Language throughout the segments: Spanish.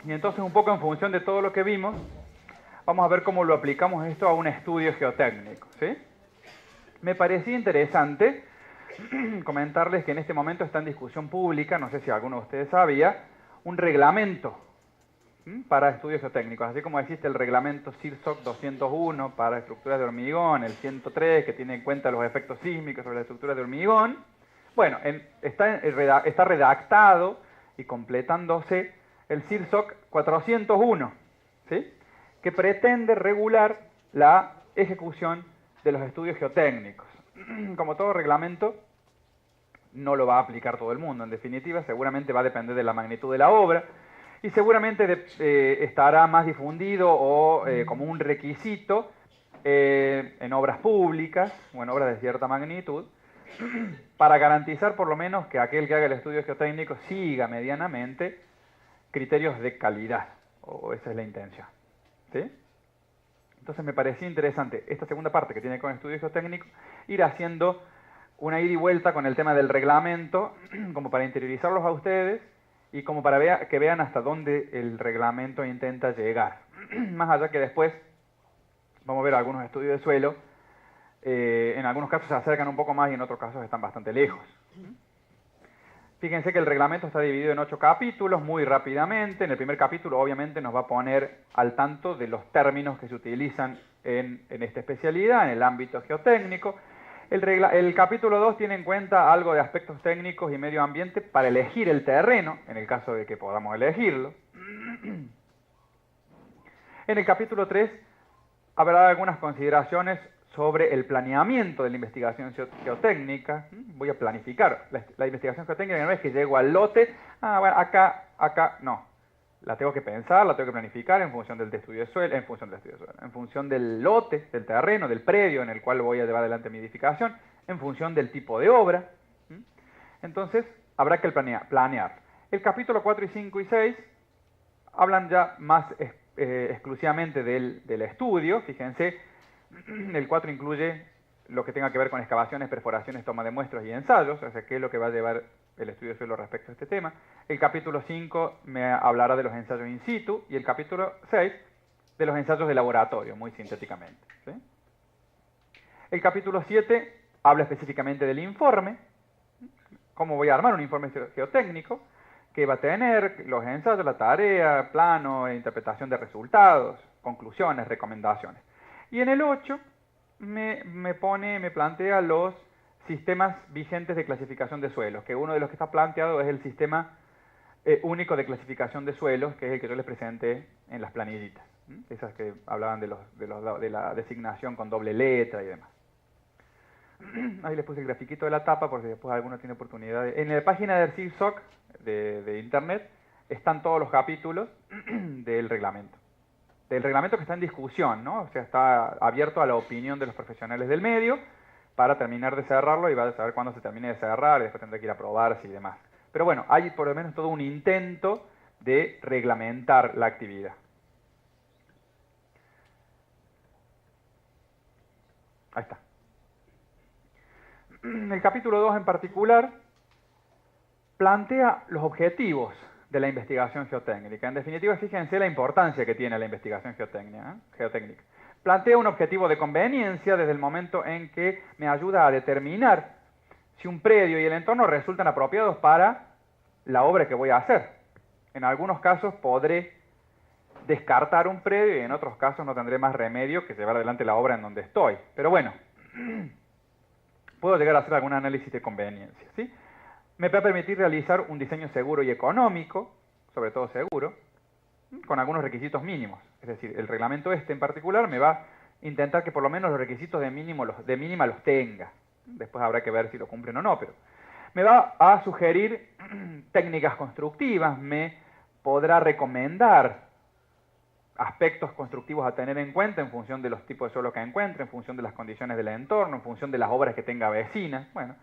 Y entonces, un poco en función de todo lo que vimos, vamos a ver cómo lo aplicamos esto a un estudio geotécnico, ¿sí? Me parecía interesante comentarles que en este momento está en discusión pública, no sé si alguno de ustedes sabía, un reglamento para estudios geotécnicos, así como existe el reglamento CIRSOC 201 para estructuras de hormigón, el 103 que tiene en cuenta los efectos sísmicos sobre las estructuras de hormigón. Bueno, está redactado y completándose el CIRSOC 401, ¿sí? Que pretende regular la ejecución de los estudios geotécnicos. Como todo reglamento, no lo va a aplicar todo el mundo. En definitiva, seguramente va a depender de la magnitud de la obra y seguramente estará más difundido o como un requisito en obras públicas o en obras de cierta magnitud para garantizar por lo menos que aquel que haga el estudio geotécnico siga medianamente criterios de calidad, o esa es la intención, ¿sí? Entonces me parecía interesante esta segunda parte que tiene con estudio geotécnico, ir haciendo una ida y vuelta con el tema del reglamento, como para interiorizarlos a ustedes y como para que vean hasta dónde el reglamento intenta llegar. Más allá que después vamos a ver algunos estudios de suelo, en algunos casos se acercan un poco más y en otros casos están bastante lejos. Fíjense que el reglamento está dividido en 8 capítulos, muy rápidamente. En el primer capítulo obviamente nos va a poner al tanto de los términos que se utilizan en esta especialidad, en el ámbito geotécnico. El capítulo 2 tiene en cuenta algo de aspectos técnicos y medio ambiente para elegir el terreno, en el caso de que podamos elegirlo. En el capítulo 3 habrá algunas consideraciones sobre el planeamiento de la investigación geotécnica. Voy a planificar la investigación geotécnica, una vez que llego al lote, bueno, acá, no. La tengo que pensar, la tengo que planificar en función del estudio de suelo, en función del lote, del terreno, del predio en el cual voy a llevar adelante mi edificación, en función del tipo de obra. Entonces, habrá que planear. El capítulo 4 y 5 y 6 hablan ya más exclusivamente del estudio. Fíjense, el 4 incluye lo que tenga que ver con excavaciones, perforaciones, toma de muestras y ensayos, o sea, qué es lo que va a llevar el estudio de suelo respecto a este tema. El capítulo 5 me hablará de los ensayos in situ y el capítulo 6 de los ensayos de laboratorio, muy sintéticamente, ¿sí? El capítulo 7 habla específicamente del informe, cómo voy a armar un informe geotécnico, qué va a tener, los ensayos, la tarea, plano, interpretación de resultados, conclusiones, recomendaciones. Y en el 8 me plantea los sistemas vigentes de clasificación de suelos, que uno de los que está planteado es el sistema único de clasificación de suelos, que es el que yo les presenté en las planillitas, esas que hablaban de la designación con doble letra y demás. Ahí les puse el grafiquito de la tapa por si después alguno tiene oportunidad. En la página del CIRSOC de internet están todos los capítulos del reglamento. Del reglamento que está en discusión, ¿no? O sea, está abierto a la opinión de los profesionales del medio para terminar de cerrarlo y va a saber cuándo se termine de cerrar y después tendrá que ir a aprobarse y demás. Pero bueno, hay por lo menos todo un intento de reglamentar la actividad. Ahí está. El capítulo 2 en particular plantea los objetivos de la investigación geotécnica. En definitiva, fíjense la importancia que tiene la investigación geotécnica. Plantea un objetivo de conveniencia desde el momento en que me ayuda a determinar si un predio y el entorno resultan apropiados para la obra que voy a hacer. En algunos casos podré descartar un predio y en otros casos no tendré más remedio que llevar adelante la obra en donde estoy. Pero bueno, puedo llegar a hacer algún análisis de conveniencia, ¿sí? Me va a permitir realizar un diseño seguro y económico, sobre todo seguro, con algunos requisitos mínimos. Es decir, el reglamento en particular me va a intentar que por lo menos los requisitos de mínima los tenga. Después habrá que ver si lo cumplen o no, pero me va a sugerir técnicas constructivas, me podrá recomendar aspectos constructivos a tener en cuenta en función de los tipos de suelo que encuentre, en función de las condiciones del entorno, en función de las obras que tenga vecinas. Bueno,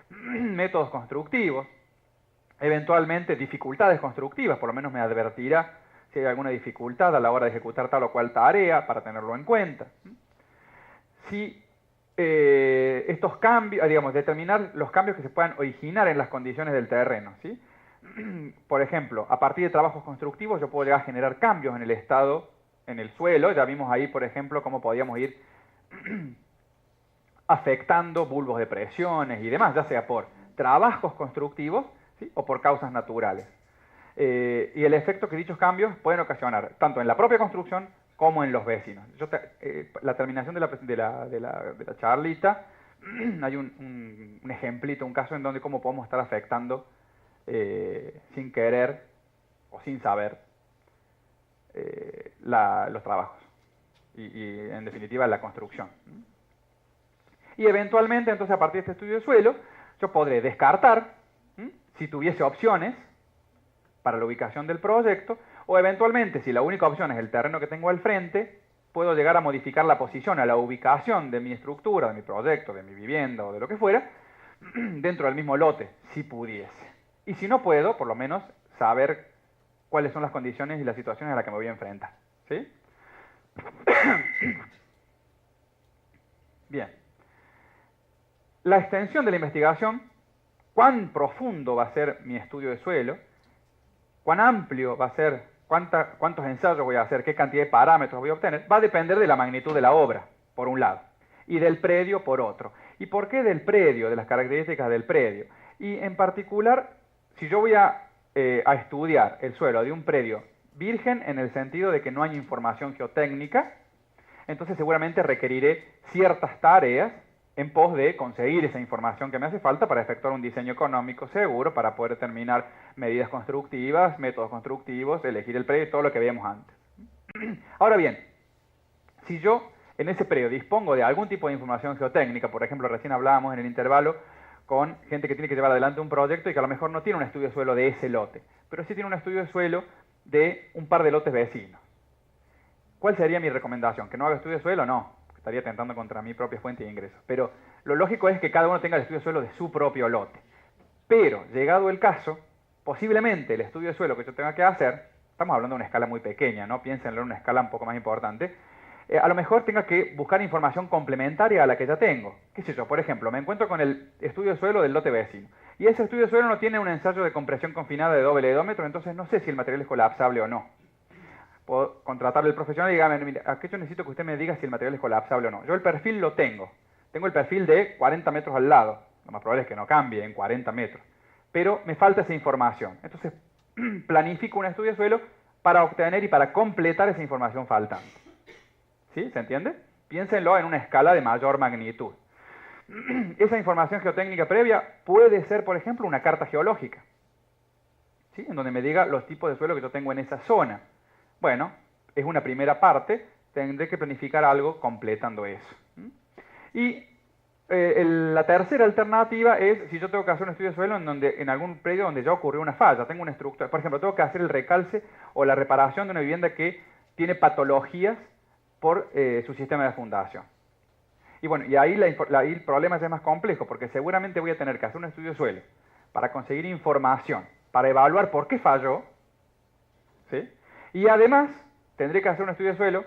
métodos constructivos, eventualmente dificultades constructivas, por lo menos me advertirá si hay alguna dificultad a la hora de ejecutar tal o cual tarea para tenerlo en cuenta. Si estos cambios, digamos, determinar los cambios que se puedan originar en las condiciones del terreno, ¿sí? por ejemplo, a partir de trabajos constructivos yo puedo llegar a generar cambios en el estado, en el suelo. Ya vimos ahí, por ejemplo, cómo podíamos ir afectando bulbos de presiones y demás, ya sea por trabajos constructivos, ¿sí?, o por causas naturales. Y el efecto que dichos cambios pueden ocasionar, tanto en la propia construcción como en los vecinos. La terminación de la charlita, hay un ejemplito, un caso en donde cómo podemos estar afectando sin querer o sin saber los trabajos y en definitiva la construcción. Y eventualmente, entonces, a partir de este estudio de suelo, yo podré descartar, si tuviese opciones para la ubicación del proyecto, o eventualmente, si la única opción es el terreno que tengo al frente, puedo llegar a modificar la posición, a la ubicación de mi estructura, de mi proyecto, de mi vivienda o de lo que fuera, dentro del mismo lote, si pudiese. Y si no puedo, por lo menos saber cuáles son las condiciones y las situaciones a las que me voy a enfrentar. ¿Sí? Bien. La extensión de la investigación, cuán profundo va a ser mi estudio de suelo, cuán amplio va a ser, cuántos ensayos voy a hacer, qué cantidad de parámetros voy a obtener, va a depender de la magnitud de la obra, por un lado, y del predio, por otro. ¿Y por qué del predio? De las características del predio. Y en particular, si yo voy a estudiar el suelo de un predio virgen, en el sentido de que no hay información geotécnica, entonces seguramente requeriré ciertas tareas en pos de conseguir esa información que me hace falta para efectuar un diseño económico seguro, para poder determinar medidas constructivas, métodos constructivos, elegir el predio, todo lo que veíamos antes. Ahora bien, si yo en ese predio dispongo de algún tipo de información geotécnica, por ejemplo, recién hablábamos en el intervalo con gente que tiene que llevar adelante un proyecto y que a lo mejor no tiene un estudio de suelo de ese lote, pero sí tiene un estudio de suelo de un par de lotes vecinos. ¿Cuál sería mi recomendación? ¿Que no haga estudio de suelo? No, estaría tentando contra mi propia fuente de ingresos. Pero lo lógico es que cada uno tenga el estudio de suelo de su propio lote. Pero, llegado el caso, posiblemente el estudio de suelo que yo tenga que hacer, estamos hablando de una escala muy pequeña, ¿no? Piénsenlo en una escala un poco más importante, a lo mejor tenga que buscar información complementaria a la que ya tengo. ¿Qué sé yo? Por ejemplo, me encuentro con el estudio de suelo del lote vecino. Y ese estudio de suelo no tiene un ensayo de compresión confinada de doble hedómetro, entonces no sé si el material es colapsable o no. Puedo contratarle al profesional y dígame, mira, aquí yo necesito que usted me diga si el material es colapsable o no. Yo el perfil lo tengo. Tengo el perfil de 40 metros al lado. Lo más probable es que no cambie en 40 metros. Pero me falta esa información. Entonces, planifico un estudio de suelo para obtener y para completar esa información faltante. ¿Sí? ¿Se entiende? Piénsenlo en una escala de mayor magnitud. Esa información geotécnica previa puede ser, por ejemplo, una carta geológica, ¿sí?, en donde me diga los tipos de suelo que yo tengo en esa zona. Bueno, es una primera parte, tendré que planificar algo completando eso. Y la tercera alternativa es si yo tengo que hacer un estudio de suelo en algún predio donde ya ocurrió una falla, tengo una estructura, por ejemplo, tengo que hacer el recalce o la reparación de una vivienda que tiene patologías por su sistema de fundación. Y bueno, y ahí el problema ya es más complejo, porque seguramente voy a tener que hacer un estudio de suelo para conseguir información, para evaluar por qué falló, ¿sí? Y además tendré que hacer un estudio de suelo,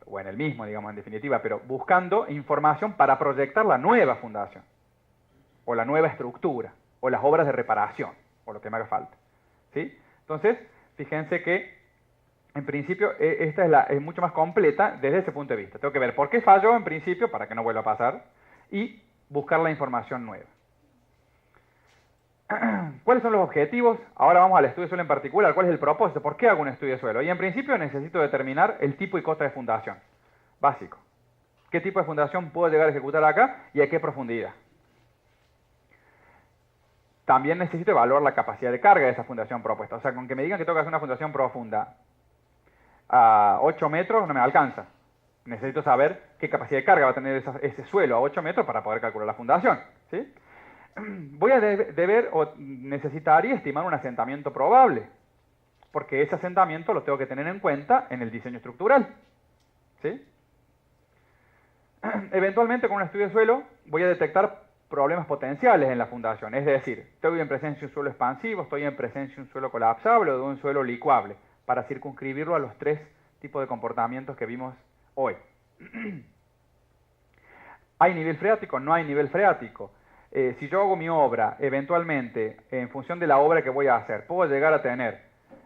o en el mismo, digamos, en definitiva, pero buscando información para proyectar la nueva fundación, o la nueva estructura, o las obras de reparación, o lo que me haga falta, ¿sí? Entonces, fíjense que en principio, esta es mucho más completa desde ese punto de vista. Tengo que ver por qué falló en principio, para que no vuelva a pasar, y buscar la información nueva. ¿Cuáles son los objetivos? Ahora vamos al estudio de suelo en particular. ¿Cuál es el propósito? ¿Por qué hago un estudio de suelo? Y en principio necesito determinar el tipo y costo de fundación. Básico. ¿Qué tipo de fundación puedo llegar a ejecutar acá y a qué profundidad? También necesito evaluar la capacidad de carga de esa fundación propuesta. O sea, con que me digan que tengo que hacer una fundación profunda a 8 metros no me alcanza. Necesito saber qué capacidad de carga va a tener ese suelo a 8 metros para poder calcular la fundación, ¿sí? Voy a deber o necesitaría estimar un asentamiento probable, porque ese asentamiento lo tengo que tener en cuenta en el diseño estructural, ¿sí? Eventualmente con un estudio de suelo voy a detectar problemas potenciales en la fundación, es decir, estoy en presencia de un suelo expansivo, estoy en presencia de un suelo colapsable o de un suelo licuable, para circunscribirlo a los 3 tipos de comportamientos que vimos hoy. ¿Hay nivel freático? No hay nivel freático. si yo hago mi obra, eventualmente, en función de la obra que voy a hacer, ¿puedo llegar a tener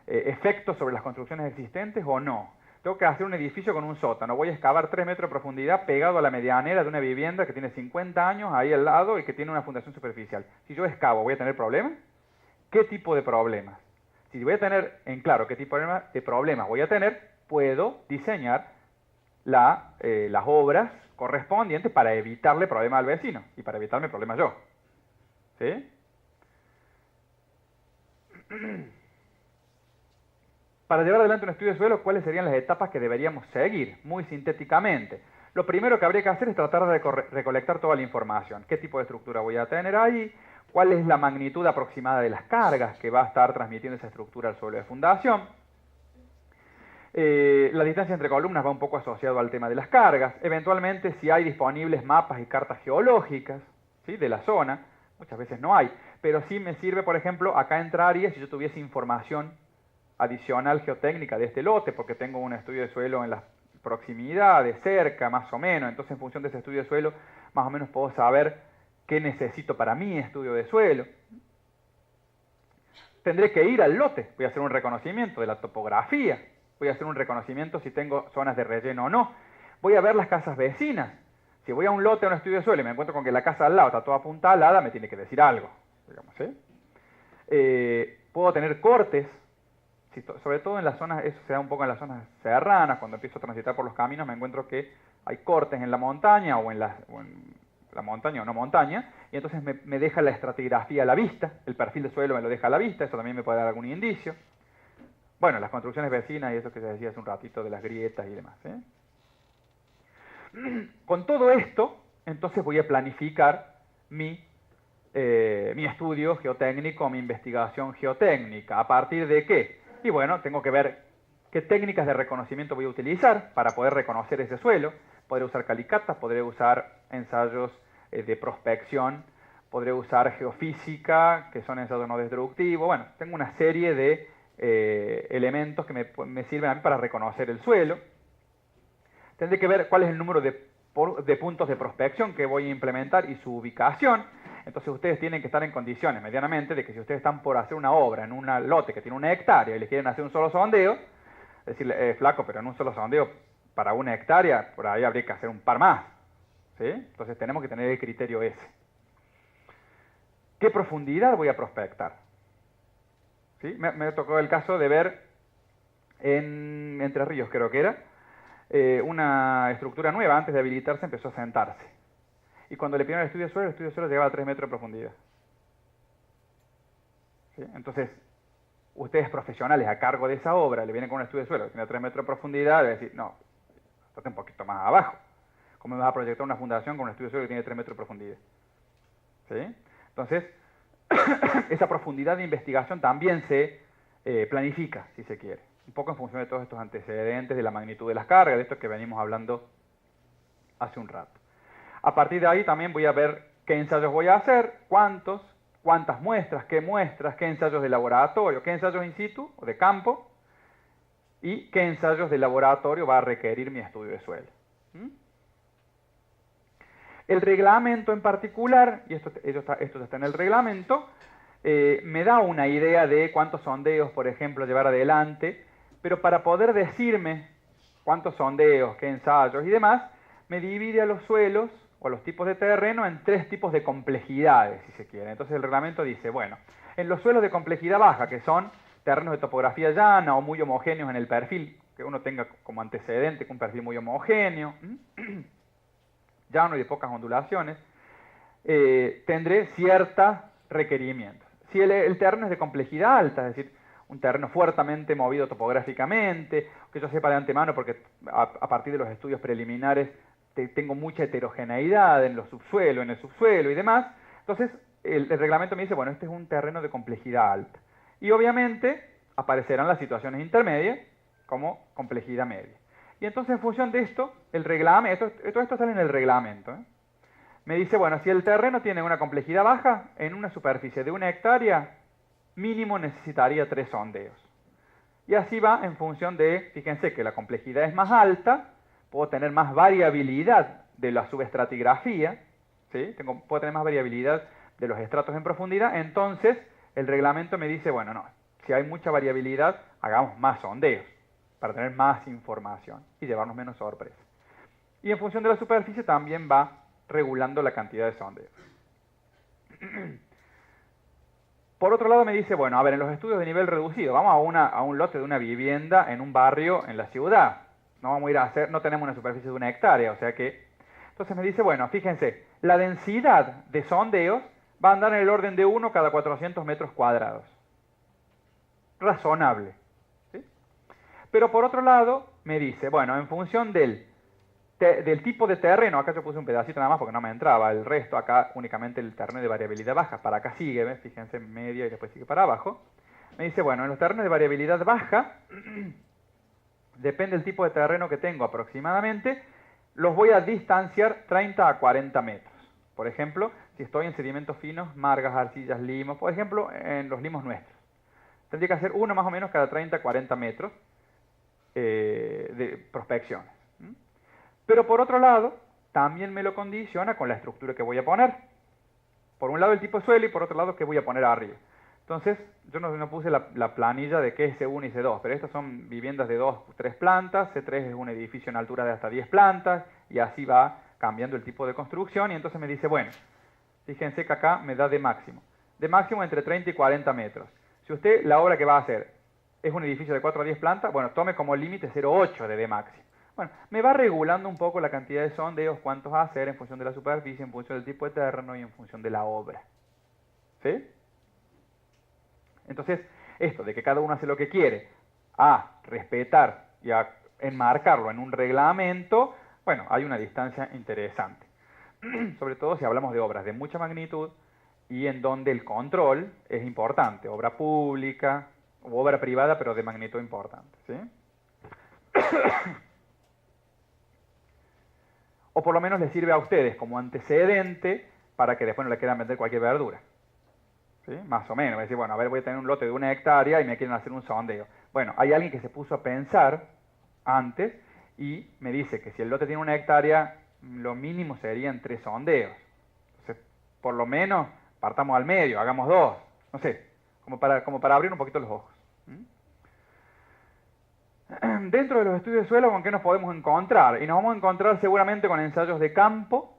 efectos sobre las construcciones existentes o no? Tengo que hacer un edificio con un sótano, voy a excavar 3 metros de profundidad pegado a la medianera de una vivienda que tiene 50 años ahí al lado y que tiene una fundación superficial. Si yo excavo, ¿voy a tener problemas? ¿Qué tipo de problemas? Si voy a tener en claro qué tipo de problemas voy a tener, puedo diseñar las obras correspondientes para evitarle problemas al vecino y para evitarme problemas yo. ¿Sí? Para llevar adelante un estudio de suelo, ¿cuáles serían las etapas que deberíamos seguir? Muy sintéticamente. Lo primero que habría que hacer es tratar de recolectar toda la información. ¿Qué tipo de estructura voy a tener ahí? ¿Cuál es la magnitud aproximada de las cargas que va a estar transmitiendo esa estructura al suelo de fundación? La distancia entre columnas va un poco asociado al tema de las cargas. Eventualmente, si hay disponibles mapas y cartas geológicas, ¿sí?, de la zona, muchas veces no hay, pero sí me sirve, por ejemplo, acá entraría si yo tuviese información adicional geotécnica de este lote, porque tengo un estudio de suelo en las proximidades, cerca, más o menos. Entonces, en función de ese estudio de suelo, más o menos puedo saber qué necesito para mi estudio de suelo. Tendré que ir al lote, voy a hacer un reconocimiento de la topografía, voy a hacer un reconocimiento si tengo zonas de relleno o no. Voy a ver las casas vecinas. Si voy a un lote, a un estudio de suelo y me encuentro con que la casa al lado está toda apuntalada, me tiene que decir algo, digamos, ¿sí? Puedo tener cortes, sobre todo en las zonas, eso se da un poco en las zonas serranas, cuando empiezo a transitar por los caminos me encuentro que hay cortes en la montaña o en la montaña o no montaña, y entonces me deja la estratigrafía a la vista, el perfil de suelo me lo deja a la vista, eso también me puede dar algún indicio. Bueno, las construcciones vecinas y eso que se decía hace un ratito de las grietas y demás. Con todo esto, entonces voy a planificar mi estudio geotécnico, mi investigación geotécnica. ¿A partir de qué? Y bueno, tengo que ver qué técnicas de reconocimiento voy a utilizar para poder reconocer ese suelo. Podré usar calicatas, podré usar ensayos de prospección, podré usar geofísica, que son ensayos no destructivos. Bueno, tengo una serie de elementos que me sirven a mí para reconocer el suelo. Tendré que ver cuál es el número de puntos de prospección que voy a implementar y su ubicación. Entonces ustedes tienen que estar en condiciones medianamente de que si ustedes están por hacer una obra en un lote que tiene 1 hectárea y les quieren hacer un solo sondeo, decirle, flaco, pero en un solo sondeo para 1 hectárea, por ahí habría que hacer un par más. ¿Sí? Entonces tenemos que tener el criterio ese. ¿Qué profundidad voy a prospectar? ¿Sí? Me tocó el caso de ver en Entre Ríos, creo que era, una estructura nueva, antes de habilitarse empezó a sentarse. Y cuando le pidieron el estudio de suelo llegaba a 3 metros de profundidad. ¿Sí? Entonces, ustedes profesionales a cargo de esa obra, le vienen con un estudio de suelo que tiene 3 metros de profundidad, le decir, no, estate un poquito más abajo. ¿Cómo me vas a proyectar una fundación con un estudio de suelo que tiene 3 metros de profundidad? ¿Sí? Entonces, esa profundidad de investigación también se planifica, si se quiere. Un poco en función de todos estos antecedentes, de la magnitud de las cargas, de esto que venimos hablando hace un rato. A partir de ahí también voy a ver qué ensayos voy a hacer, cuántas muestras, qué ensayos de laboratorio, qué ensayos in situ o de campo, y qué ensayos de laboratorio va a requerir mi estudio de suelo. El reglamento en particular, y esto está en el reglamento, me da una idea de cuántos sondeos, por ejemplo, llevar adelante, pero para poder decirme cuántos sondeos, qué ensayos y demás, me divide a los suelos o a los tipos de terreno en 3 tipos de complejidades, si se quiere. Entonces el reglamento dice, bueno, en los suelos de complejidad baja, que son terrenos de topografía llana o muy homogéneos en el perfil, que uno tenga como antecedente un perfil muy homogéneo, llano y de pocas ondulaciones, tendré ciertos requerimientos. Si el terreno es de complejidad alta, es decir, un terreno fuertemente movido topográficamente, que yo sepa de antemano porque a partir de los estudios preliminares tengo mucha heterogeneidad en los subsuelos, en el subsuelo y demás, entonces el reglamento me dice, bueno, este es un terreno de complejidad alta. Y obviamente aparecerán las situaciones intermedias como complejidad media. Y entonces en función de esto, el reglamento, todo esto sale en el reglamento, me dice, bueno, si el terreno tiene una complejidad baja, en una superficie de 1 hectárea, mínimo necesitaría 3 sondeos. Y así va en función de, fíjense que la complejidad es más alta, puedo tener más variabilidad de la subestratigrafía, ¿sí? Puedo tener más variabilidad de los estratos en profundidad, entonces el reglamento me dice, bueno, no, si hay mucha variabilidad, hagamos más sondeos para tener más información y llevarnos menos sorpresas. Y en función de la superficie también va regulando la cantidad de sondeos. Por otro lado me dice, bueno, a ver, en los estudios de nivel reducido, vamos a un lote de una vivienda en un barrio en la ciudad. No vamos a ir a hacer, no tenemos una superficie de 1 hectárea, o sea que... Entonces me dice, bueno, fíjense, la densidad de sondeos va a andar en el orden de 1 cada 400 metros cuadrados. Razonable. ¿Sí? Pero por otro lado, me dice, bueno, en función del tipo de terreno, acá yo puse un pedacito nada más porque no me entraba, el resto acá únicamente el terreno de variabilidad baja, para acá sigue, ¿ves? Fíjense, media y después sigue para abajo. Me dice, bueno, en los terrenos de variabilidad baja, depende del tipo de terreno que tengo aproximadamente, los voy a distanciar 30 a 40 metros. Por ejemplo, si estoy en sedimentos finos, margas, arcillas, limos, por ejemplo, en los limos nuestros. Tendría que hacer uno más o menos cada 30 a 40 metros de prospecciones. Pero por otro lado, también me lo condiciona con la estructura que voy a poner. Por un lado el tipo de suelo y por otro lado qué voy a poner arriba. Entonces, yo no puse la planilla de qué es C1 y C2, pero estas son viviendas de 2 o 3 plantas, C3 es un edificio en altura de hasta 10 plantas, y así va cambiando el tipo de construcción, y entonces me dice, bueno, fíjense que acá me da de máximo entre 30 y 40 metros. Si usted la obra que va a hacer es un edificio de 4 a 10 plantas, bueno, tome como límite 0,8 de D máximo. Bueno, me va regulando un poco la cantidad de sondeos, cuántos va a hacer en función de la superficie, en función del tipo de terreno y en función de la obra. ¿Sí? Entonces, esto de que cada uno hace lo que quiere, a respetar y a enmarcarlo en un reglamento, bueno, hay una distancia interesante. Sobre todo si hablamos de obras de mucha magnitud y en donde el control es importante, obra pública o obra privada, pero de magnitud importante. ¿Sí? O por lo menos les sirve a ustedes como antecedente para que después no le quieran vender cualquier verdura. ¿Sí? Más o menos, decir, bueno, a ver, voy a tener un lote de 1 hectárea y me quieren hacer un sondeo. Bueno, hay alguien que se puso a pensar antes y me dice que si el lote tiene 1 hectárea, lo mínimo serían 3 sondeos. Entonces, por lo menos, partamos al medio, hagamos 2. No sé, como para abrir un poquito los ojos. Dentro de los estudios de suelo, ¿con qué nos podemos encontrar? Y nos vamos a encontrar seguramente con ensayos de campo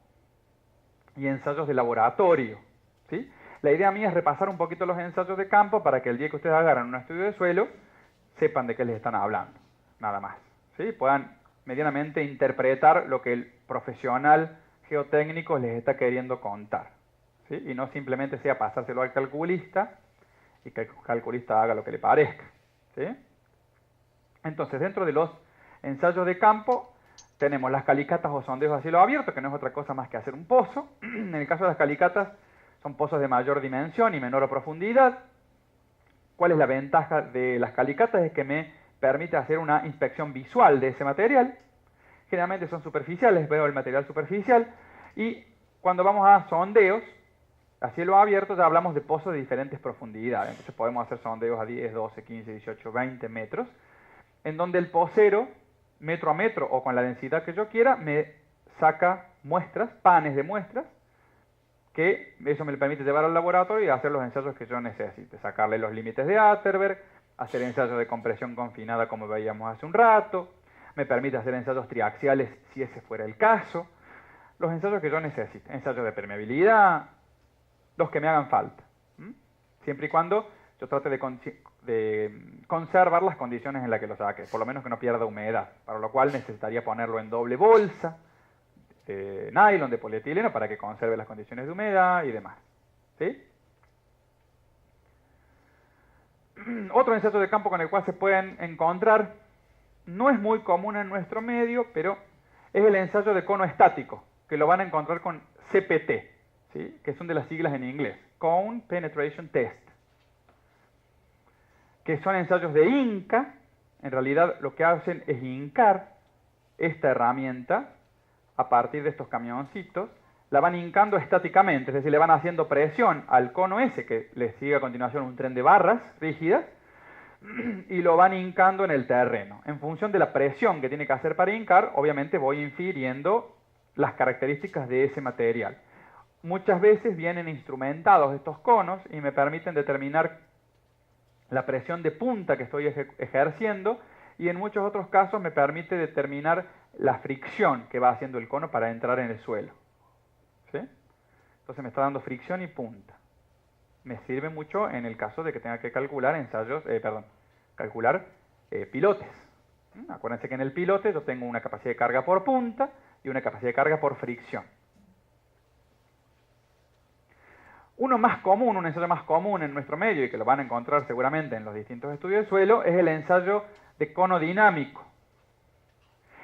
y ensayos de laboratorio. ¿Sí? La idea mía es repasar un poquito los ensayos de campo para que el día que ustedes agarran un estudio de suelo, sepan de qué les están hablando. Nada más. ¿Sí? Puedan medianamente interpretar lo que el profesional geotécnico les está queriendo contar. ¿Sí? Y no simplemente sea pasárselo al calculista y que el calculista haga lo que le parezca. ¿Sí? Entonces, dentro de los ensayos de campo, tenemos las calicatas o sondeos a cielo abierto, que no es otra cosa más que hacer un pozo. En el caso de las calicatas, son pozos de mayor dimensión y menor profundidad. ¿Cuál es la ventaja de las calicatas? Es que me permite hacer una inspección visual de ese material. Generalmente son superficiales, veo el material superficial. Y cuando vamos a sondeos, a cielo abierto, ya hablamos de pozos de diferentes profundidades. Entonces podemos hacer sondeos a 10, 12, 15, 18, 20 metros. En donde el pocero, metro a metro o con la densidad que yo quiera, me saca muestras, panes de muestras, que eso me permite llevar al laboratorio y hacer los ensayos que yo necesite. Sacarle los límites de Atterberg, hacer ensayos de compresión confinada como veíamos hace un rato, me permite hacer ensayos triaxiales si ese fuera el caso, los ensayos que yo necesite, ensayos de permeabilidad, los que me hagan falta. Siempre y cuando yo trate de conservar las condiciones en las que lo saque, por lo menos que no pierda humedad, para lo cual necesitaría ponerlo en doble bolsa, de nylon, de polietileno, para que conserve las condiciones de humedad y demás. ¿Sí? Otro ensayo de campo con el cual se pueden encontrar, no es muy común en nuestro medio, pero es el ensayo de cono estático, que lo van a encontrar con CPT, ¿sí? Que son de las siglas en inglés, Cone Penetration Test, que son ensayos de hinca. En realidad lo que hacen es hincar esta herramienta a partir de estos camioncitos, la van hincando estáticamente, es decir, le van haciendo presión al cono ese, que le sigue a continuación un tren de barras rígidas, y lo van hincando en el terreno. En función de la presión que tiene que hacer para hincar, obviamente voy infiriendo las características de ese material. muchas veces vienen instrumentados estos conos y me permiten determinar la presión de punta que estoy ejerciendo, y en muchos otros casos me permite determinar la fricción que va haciendo el cono para entrar en el suelo. ¿Sí? Entonces me está dando fricción y punta. Me sirve mucho en el caso de que tenga que calcular pilotes. Acuérdense que en el pilote yo tengo una capacidad de carga por punta y una capacidad de carga por fricción. Un ensayo más común en nuestro medio, y que lo van a encontrar seguramente en los distintos estudios de suelo, es el ensayo de cono dinámico.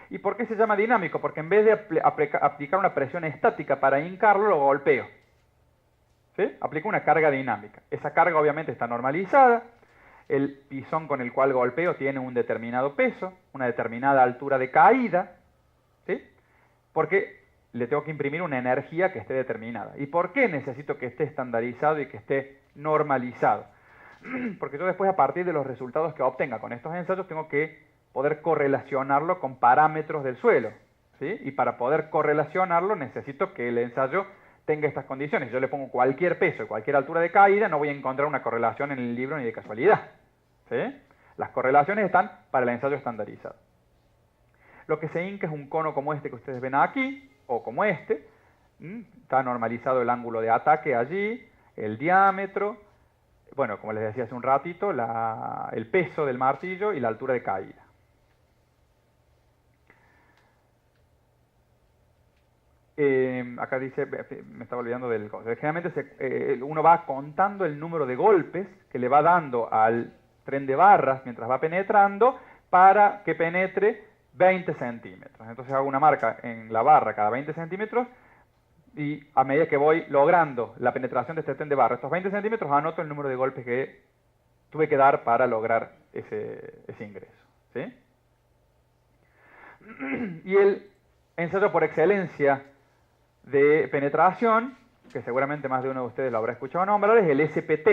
¿Y por qué se llama dinámico? Porque en vez de aplicar una presión estática para hincarlo, lo golpeo. ¿Sí? Aplico una carga dinámica. Esa carga obviamente está normalizada. El pisón con el cual golpeo tiene un determinado peso, una determinada altura de caída. ¿Sí? Porque le tengo que imprimir una energía que esté determinada. ¿Y por qué necesito que esté estandarizado y que esté normalizado? Porque yo después, a partir de los resultados que obtenga con estos ensayos, tengo que poder correlacionarlo con parámetros del suelo. ¿Sí? Y para poder correlacionarlo necesito que el ensayo tenga estas condiciones. Si yo le pongo cualquier peso y cualquier altura de caída, no voy a encontrar una correlación en el libro ni de casualidad. ¿Sí? Las correlaciones están para el ensayo estandarizado. Lo que se hinca es un cono como este que ustedes ven aquí, o como este. Está normalizado el ángulo de ataque allí, el diámetro, bueno, como les decía hace un ratito, el peso del martillo y la altura de caída. Acá dice, me estaba olvidando del... Generalmente uno va contando el número de golpes que le va dando al tren de barras mientras va penetrando para que penetre 20 centímetros. Entonces hago una marca en la barra cada 20 centímetros y a medida que voy logrando la penetración de este tren de barra, estos 20 centímetros, anoto el número de golpes que tuve que dar para lograr ese ingreso. ¿Sí? Y el ensayo por excelencia de penetración, que seguramente más de uno de ustedes lo habrá escuchado nombrar, es el SPT,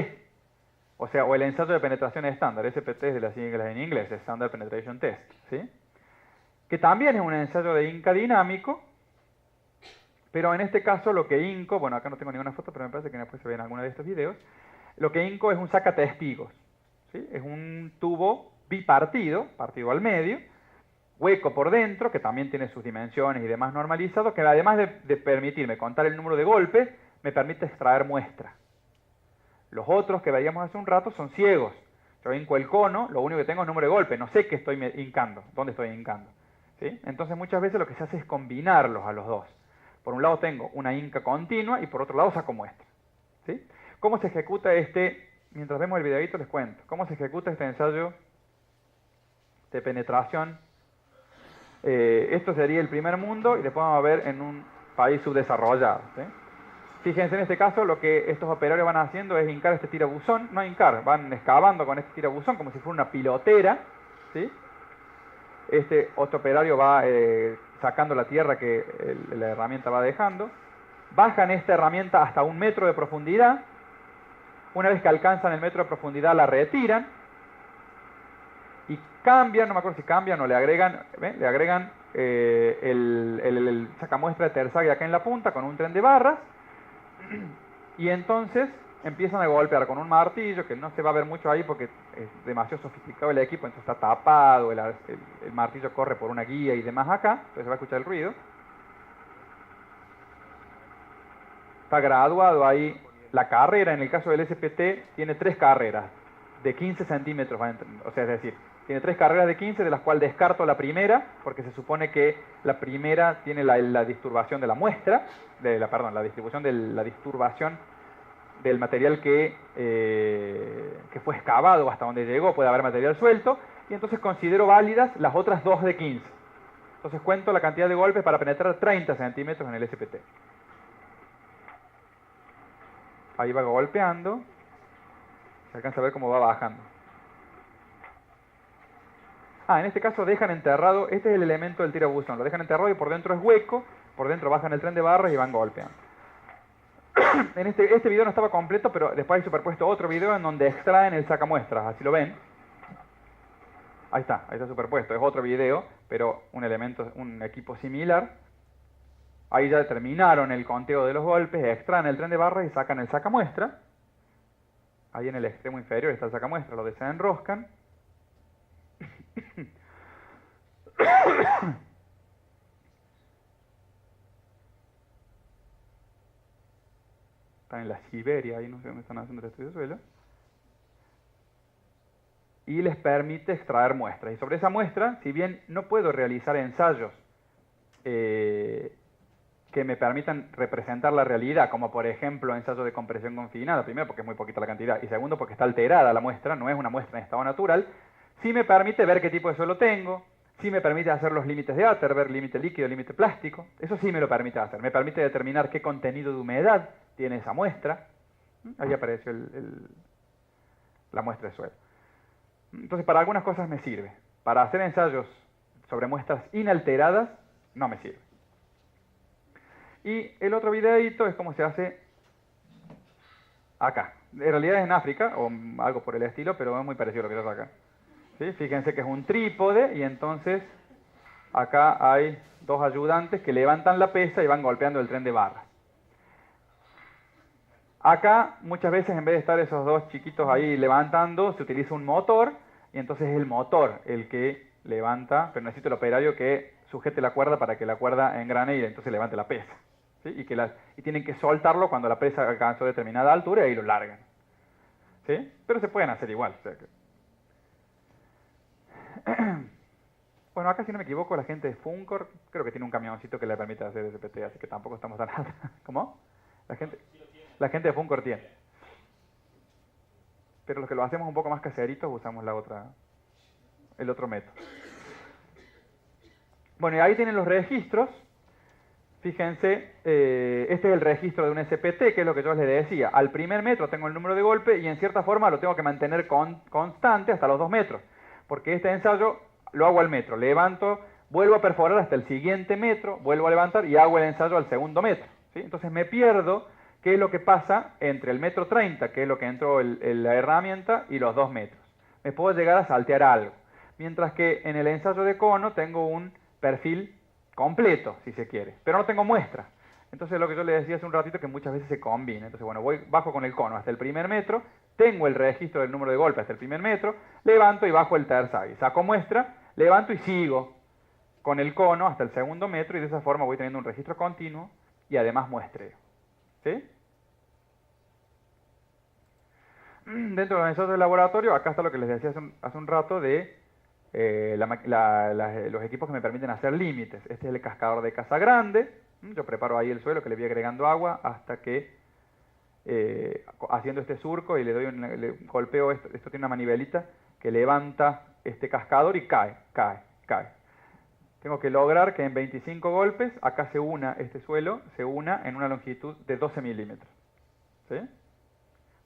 o el ensayo de penetración estándar. SPT es de las siglas en inglés, Standard Penetration Test, ¿sí? Que también es un ensayo de hinca dinámico, pero en este caso lo que hinco, bueno, acá no tengo ninguna foto, pero me parece que después se ve en alguno de estos videos, lo que hinco es un sacatestigos, ¿sí? Es un tubo bipartido, partido al medio, hueco por dentro, que también tiene sus dimensiones y demás normalizado, que además de permitirme contar el número de golpes, me permite extraer muestra. Los otros que veíamos hace un rato son ciegos. Yo hinco el cono, lo único que tengo es número de golpes, no sé qué estoy hincando, dónde estoy hincando. ¿Sí? Entonces muchas veces lo que se hace es combinarlos a los dos. Por un lado tengo una hinca continua y por otro lado saco muestra. ¿Sí? ¿Cómo se ejecuta mientras vemos el videito les cuento, cómo se ejecuta este ensayo de penetración? Esto sería el primer mundo y después vamos a ver en un país subdesarrollado. ¿Sí? Fíjense en este caso, lo que estos operarios van haciendo es hincar este tirabuzón, no hincar, van excavando con este tirabuzón como si fuera una pilotera. ¿Sí? Este otro operario va sacando la tierra que la herramienta va dejando. Bajan esta herramienta hasta 1 metro de profundidad. Una vez que alcanzan el metro de profundidad la retiran. Y cambian, no me acuerdo si cambian o le agregan, le agregan el sacamuestra de Terzaghi acá en la punta con un tren de barras. Y entonces empiezan a golpear con un martillo, que no se va a ver mucho ahí porque es demasiado sofisticado el equipo, entonces está tapado, el martillo corre por una guía y demás acá, entonces se va a escuchar el ruido. Está graduado ahí la carrera. En el caso del SPT tiene 3 carreras de 15 centímetros, o sea, es decir, tiene 3 carreras de 15, de las cuales descarto la primera, porque se supone que la primera tiene la disturbación de la muestra, la distribución de la disturbación del material que fue excavado hasta donde llegó, puede haber material suelto, y entonces considero válidas las otras 2 de 15. Entonces cuento la cantidad de golpes para penetrar 30 centímetros en el SPT. Ahí va golpeando, se alcanza a ver cómo va bajando. En este caso dejan enterrado, este es el elemento del tirabuzón, lo dejan enterrado y por dentro es hueco, por dentro bajan el tren de barras y van golpeando. En este video no estaba completo, pero después hay superpuesto otro video en donde extraen el sacamuestras, así lo ven. Ahí está superpuesto, es otro video, pero un equipo similar. Ahí ya terminaron el conteo de los golpes, extraen el tren de barras y sacan el sacamuestra. Ahí en el extremo inferior está el sacamuestra, lo desenroscan. Están en la Siberia, ahí no sé dónde están haciendo el estudio de suelo. Y les permite extraer muestras. Y sobre esa muestra, si bien no puedo realizar ensayos que me permitan representar la realidad, como por ejemplo ensayos de compresión confinada, primero porque es muy poquita la cantidad, y segundo porque está alterada la muestra, no es una muestra en estado natural, sí me permite ver qué tipo de suelo tengo, sí me permite hacer los límites de Atterberg, límite líquido, límite plástico, eso sí me lo permite hacer, me permite determinar qué contenido de humedad tiene esa muestra. Ahí apareció la muestra de suelo. Entonces, para algunas cosas me sirve. Para hacer ensayos sobre muestras inalteradas, no me sirve. Y el otro videito es cómo se hace acá. En realidad es en África, o algo por el estilo, pero es muy parecido a lo que se hace acá. ¿Sí? Fíjense que es un trípode, y entonces acá hay dos ayudantes que levantan la pesa y van golpeando el tren de barras. Acá, muchas veces, en vez de estar esos dos chiquitos ahí levantando, se utiliza un motor, y entonces es el motor el que levanta, pero necesito el operario que sujete la cuerda para que la cuerda engrane y entonces levante la pesa. ¿Sí? Y tienen que soltarlo cuando la pesa alcanzó determinada altura y ahí lo largan. ¿Sí? Pero se pueden hacer igual. O sea que... Bueno, acá si no me equivoco, la gente de Funcor creo que tiene un camioncito que le permite hacer SPT, así que tampoco estamos tan alta. ¿Cómo? La gente de Funcor tiene. Pero los que lo hacemos un poco más caseritos usamos el otro método. Bueno, y ahí tienen los registros. Fíjense, este es el registro de un SPT, que es lo que yo les decía. Al primer metro tengo el número de golpe y en cierta forma lo tengo que mantener constante hasta los 2 metros. Porque este ensayo lo hago al metro. Levanto, vuelvo a perforar hasta el siguiente metro, vuelvo a levantar y hago el ensayo al segundo metro. ¿Sí? Entonces me pierdo qué es lo que pasa entre el metro 30, que es lo que entró la herramienta, y los 2 metros. Me puedo llegar a saltear algo. Mientras que en el ensayo de cono tengo un perfil completo, si se quiere, pero no tengo muestra. Entonces lo que yo le decía hace un ratito, que muchas veces se combina. Entonces, bueno, bajo con el cono hasta el primer metro, tengo el registro del número de golpe hasta el primer metro, levanto y bajo el tercer, saco muestra, levanto y sigo con el cono hasta el segundo metro, y de esa forma voy teniendo un registro continuo y además muestreo. ¿Sí? Dentro de los ensayos de laboratorio, acá está lo que les decía hace un rato de los equipos que me permiten hacer límites. Este es el cascador de Casa Grande. Yo preparo ahí el suelo, que le voy agregando agua hasta que, haciendo este surco y le golpeo esto tiene una manivelita que levanta este cascador y cae. Tengo que lograr que en 25 golpes acá este suelo se una en una longitud de 12 milímetros. ¿Sí?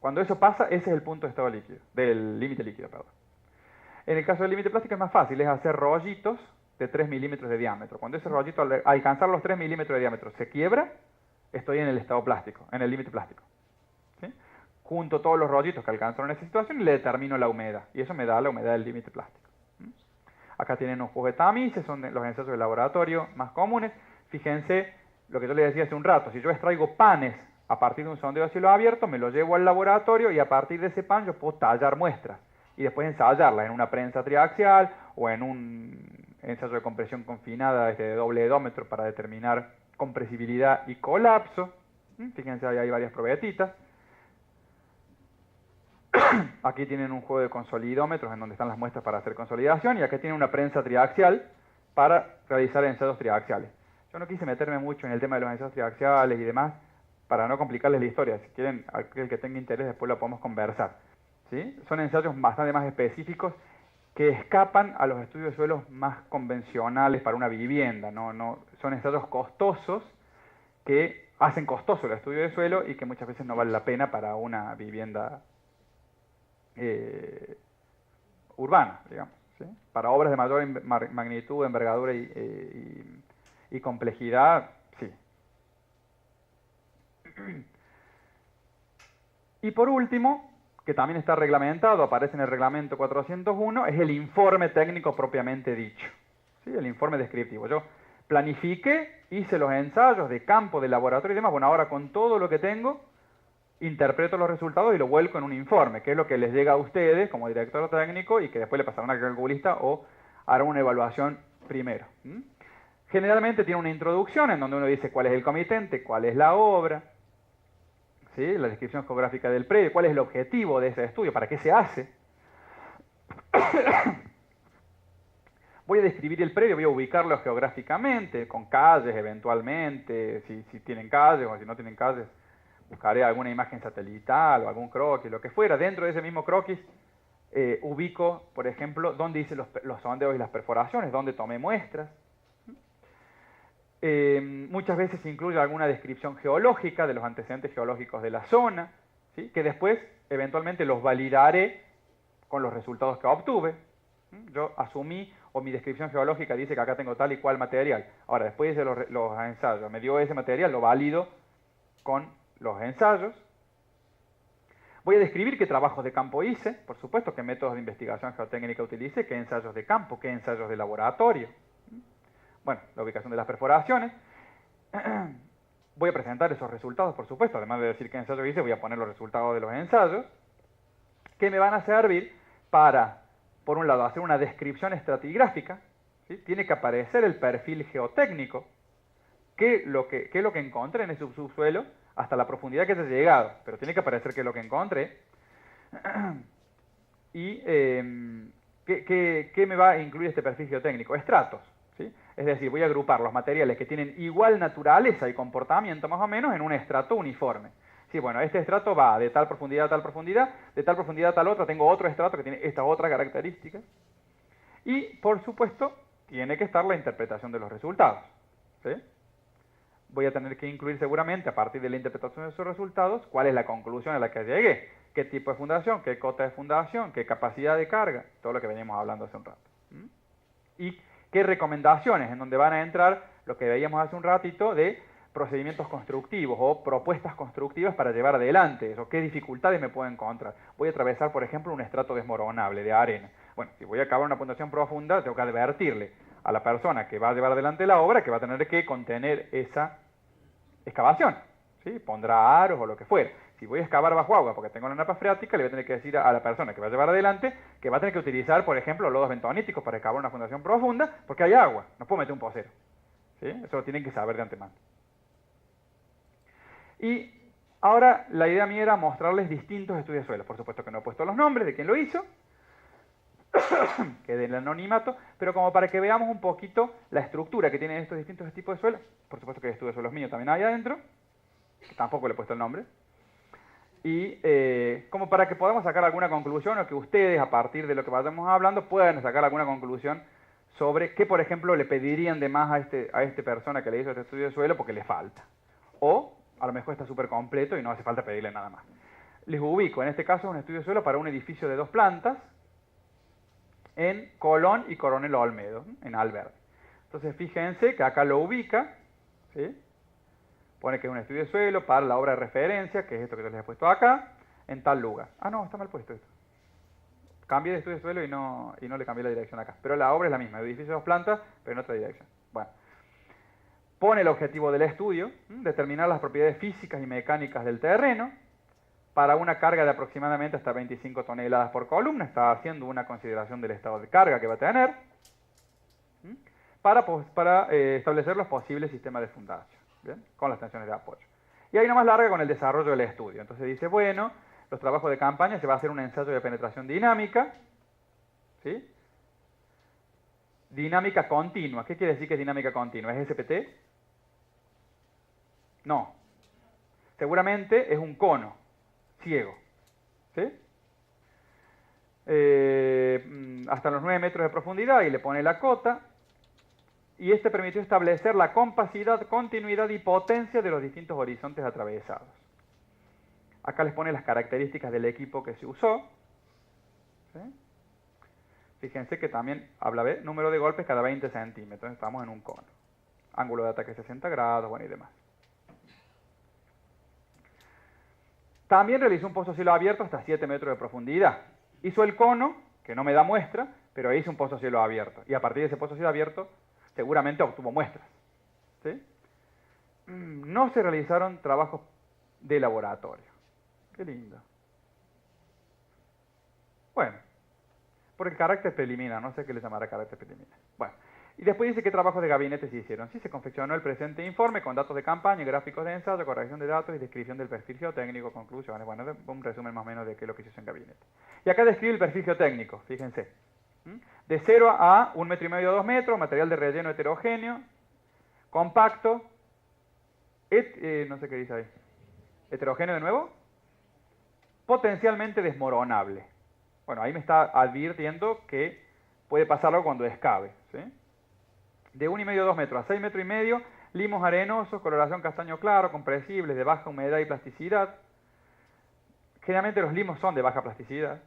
Cuando eso pasa, ese es el punto de estado líquido, del límite líquido, perdón. En el caso del límite plástico es más fácil, es hacer rollitos de 3 milímetros de diámetro. Cuando ese rollito, al alcanzar los 3 milímetros de diámetro, se quiebra, estoy en el estado plástico, en el límite plástico. ¿Sí? Junto todos los rollitos que alcanzaron esa situación y le determino la humedad. Y eso me da la humedad del límite plástico. Acá tienen un juego de tamices, son los ensayos de laboratorio más comunes. Fíjense lo que yo les decía hace un rato. Si yo extraigo panes a partir de un sondeo a cielo abierto, me lo llevo al laboratorio y a partir de ese pan yo puedo tallar muestras y después ensayarlas en una prensa triaxial o en un ensayo de compresión confinada de doble hedómetro para determinar compresibilidad y colapso. Fíjense, ahí hay varias probetitas. Aquí tienen un juego de consolidómetros en donde están las muestras para hacer consolidación, y aquí tienen una prensa triaxial para realizar ensayos triaxiales. Yo no quise meterme mucho en el tema de los ensayos triaxiales y demás para no complicarles la historia. Si quieren, aquel que tenga interés, después lo podemos conversar. ¿Sí? Son ensayos bastante más específicos que escapan a los estudios de suelos más convencionales para una vivienda. Son ensayos costosos que hacen costoso el estudio de suelo y que muchas veces no vale la pena para una vivienda urbana, digamos. ¿Sí? Para obras de mayor magnitud, envergadura y complejidad, sí. Y por último, que también está reglamentado, aparece en el reglamento 401, es el informe técnico propiamente dicho. ¿Sí? El informe descriptivo. Yo Planifiqué, hice los ensayos de campo, de laboratorio y demás. Bueno, ahora con todo lo que tengo, interpreto los resultados y lo vuelco en un informe, que es lo que les llega a ustedes como director técnico y que después le pasarán al calculista o harán una evaluación primero. Generalmente tiene una introducción en donde uno dice cuál es el comitente, cuál es la obra, ¿sí? La descripción geográfica del predio, cuál es el objetivo de ese estudio, para qué se hace. Voy a describir el predio, voy a ubicarlo geográficamente, con calles eventualmente, si tienen calles o si no tienen calles, buscaré alguna imagen satelital o algún croquis, lo que fuera. Dentro de ese mismo croquis ubico, por ejemplo, dónde hice los sondeos y las perforaciones, dónde tomé muestras. Muchas veces se incluye alguna descripción geológica de los antecedentes geológicos de la zona, ¿sí? Que después eventualmente los validaré con los resultados que obtuve. Yo asumí, o mi descripción geológica dice que acá tengo tal y cual material. Ahora, después de los ensayos, me dio ese material, lo valido con los ensayos. Voy a describir qué trabajos de campo hice, por supuesto, qué métodos de investigación geotécnica utilicé, qué ensayos de campo, qué ensayos de laboratorio. Bueno, la ubicación de las perforaciones. Voy a presentar esos resultados, por supuesto, además de decir qué ensayo hice, voy a poner los resultados de los ensayos, que me van a servir para, por un lado, hacer una descripción estratigráfica, ¿sí? Tiene que aparecer el perfil geotécnico, qué es lo que encontré en ese subsuelo, hasta la profundidad que haya llegado, pero tiene que aparecer qué es lo que encontré. Y ¿qué me va a incluir este perfil geotécnico? Estratos, ¿sí? Es decir, voy a agrupar los materiales que tienen igual naturaleza y comportamiento más o menos en un estrato uniforme. Sí, bueno, este estrato va de tal profundidad a tal profundidad, de tal profundidad a tal otra, tengo otro estrato que tiene esta otra característica. Y, por supuesto, tiene que estar la interpretación de los resultados, ¿sí? Voy a tener que incluir seguramente, a partir de la interpretación de esos resultados, cuál es la conclusión a la que llegué, qué tipo de fundación, qué cota de fundación, qué capacidad de carga, todo lo que veníamos hablando hace un rato. Y qué recomendaciones, en donde van a entrar lo que veíamos hace un ratito de procedimientos constructivos o propuestas constructivas para llevar adelante eso, qué dificultades me puedo encontrar. Voy a atravesar, por ejemplo, un estrato desmoronable de arena. Bueno, si voy a cavar una fundación profunda, tengo que advertirle a la persona que va a llevar adelante la obra que va a tener que contener esa excavación, ¿sí? Pondrá aros o lo que fuera. Si voy a excavar bajo agua porque tengo una napa freática, le voy a tener que decir a la persona que va a llevar adelante que va a tener que utilizar, por ejemplo, lodos bentoníticos para excavar una fundación profunda porque hay agua, no puedo meter un pocero, ¿sí? Eso lo tienen que saber de antemano. Y ahora la idea mía era mostrarles distintos estudios de suelos. Por supuesto que no he puesto los nombres de quién lo hizo, que del anonimato, pero como para que veamos un poquito la estructura que tienen estos distintos tipos de suelos. Por supuesto que el estudio de suelos mío también hay adentro, que tampoco le he puesto el nombre. Y como para que podamos sacar alguna conclusión, o que ustedes, a partir de lo que vayamos hablando, puedan sacar alguna conclusión sobre qué, por ejemplo, le pedirían de más a esta persona que le hizo este estudio de suelo porque le falta. O a lo mejor está súper completo y no hace falta pedirle nada más. Les ubico, en este caso, un estudio de suelo para un edificio de 2 plantas en Colón y Coronel Olmedo, en Alberdi. Entonces, fíjense que acá lo ubica, ¿sí? Pone que es un estudio de suelo para la obra de referencia, que es esto que yo les he puesto acá, en tal lugar. Ah, no, está mal puesto esto. Cambié de estudio de suelo y no le cambié la dirección acá. Pero la obra es la misma, edificio de 2 plantas, pero en otra dirección. Bueno. Pone el objetivo del estudio, determinar las propiedades físicas y mecánicas del terreno, para una carga de aproximadamente hasta 25 toneladas por columna, está haciendo una consideración del estado de carga que va a tener, para establecer los posibles sistemas de fundación, ¿bien? Con las tensiones de apoyo. Y ahí nomás larga con el desarrollo del estudio. Entonces dice, bueno, los trabajos de campaña se va a hacer un ensayo de penetración dinámica, ¿sí? Dinámica continua. ¿Qué quiere decir que es dinámica continua? ¿Es SPT? No. Seguramente es un cono ciego, ¿sí? Hasta los 9 metros de profundidad, y le pone la cota, y este permitió establecer la compacidad, continuidad y potencia de los distintos horizontes atravesados. Acá les pone las características del equipo que se usó, ¿sí? Fíjense que también habla de número de golpes cada 20 centímetros, estamos en un cono. Ángulo de ataque 60 grados, bueno, y demás. También realizó un pozo cielo abierto hasta 7 metros de profundidad. Hizo el cono, que no me da muestra, pero hizo un pozo cielo abierto. Y a partir de ese pozo cielo abierto, seguramente obtuvo muestras. ¿sí? No se realizaron trabajos de laboratorio. Qué lindo. Bueno, por el carácter preliminar, no sé qué le llamará carácter preliminar. Bueno, y después dice qué trabajos de gabinete se hicieron. Sí, se confeccionó el presente informe con datos de campaña, gráficos de ensayo, corrección de datos y descripción del perfil geotécnico, conclusiones. Bueno, un resumen más o menos de qué es lo que se hizo en gabinete. Y acá describe el perfil geotécnico, fíjense. De 0 a 1,5 metros a 2 metros, material de relleno heterogéneo, compacto, no sé qué dice ahí, heterogéneo de nuevo, potencialmente desmoronable. Bueno, ahí me está advirtiendo que puede pasarlo cuando escabe, ¿sí? De 1,5 a 2 metros a 6,5 metros, limos arenosos, coloración castaño claro, compresibles, de baja humedad y plasticidad. Generalmente los limos son de baja plasticidad.